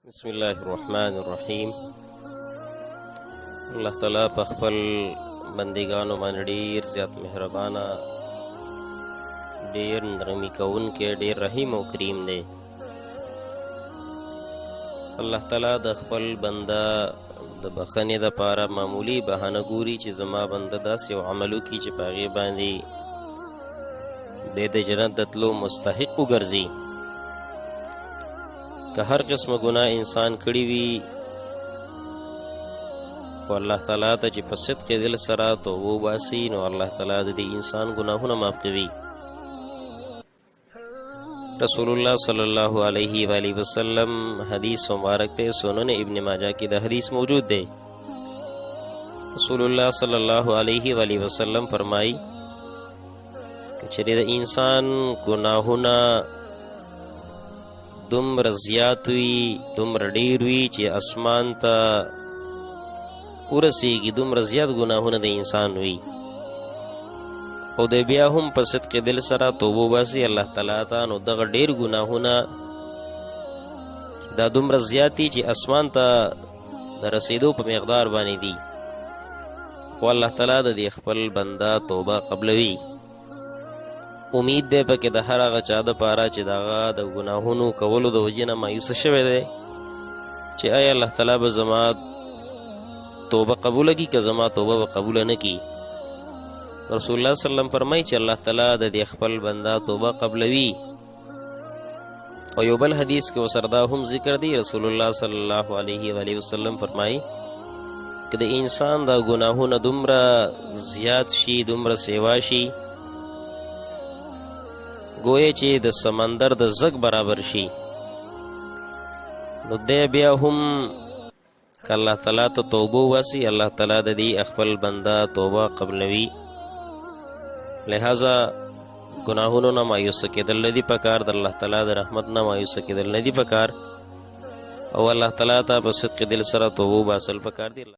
بسم الله الرحمن الرحیم. الله تعالی په خپل بندګانو باندې ډیر زیات مهربانه، ډیر نرمي کوونکی، ډیر رحیم او کریم دی. الله تعالی د خپل بنده د بخښنې دپاره معمولی بهانه ګوري چې زما بنده داسې یو عمل وکړي چې په هغې باندې د جنت د تلو مستحق وګرځي. که هر قسمه ګناه انسان کړی وي، خو الله تعالی ته چې په صدق دل سره توبه وباسي، نو الله تعالی د دې انسان ګناهونه معاف کوي. رسول الله صلی الله علیه و آله وسلم حدیث مبارک ته سنن ابن ماجه کې د حدیث موجود دی. رسول الله صلی الله علیه و آله وسلم فرمایي که چېرې د انسان ګناهونه دومره زیات وي، دومره ډیر وي چې اسمان ته ورسیږي، دومره زیات ګناهونه د انسان وي، او د بیا هم په صدق دل سره توبه وباسي الله تعالی ته، نو دغه ډیر ګناهونه دا دومره زیات دي چې اسمان ته د رسیدو په مقدار باندې دي، خو الله تعالی د دې خپل بنده توبه قبلوي. امید دی پکې د هر هغه چا دپاره چې د هغه د ګناهونو کولو د وجې نه مایوسه شوی دی چې آیا الله تعالی به زما توبه قبوله کړي که زما توبه به قبوله نه کړي. رسول الله صلی الله علیه وسلم فرمایي چې الله تعالی د دې خپل بنده توبه قبلوي. او یو بل حدیث کې ورسره دا هم ذکر دی، رسول الله صلی الله علیه و آله وسلم فرمایي که د انسان دا ګناهونه دومره زیات شي، دومره سیوا شي، گویا چې د سمندر د زګ برابر شي، نو دی بیا هم که الله تعالی ته توبه وباسي، الله تعالی د دې خپل بنده توبه قبلوي. لہذا ګناهونو نه مایوسه کېدل نه دي پکار، د الله تعالی د رحمت نه مایوسه کېدل نه دي پکار، او الله تعالی ته په صدق دل سره توبه وباسل پکار دي.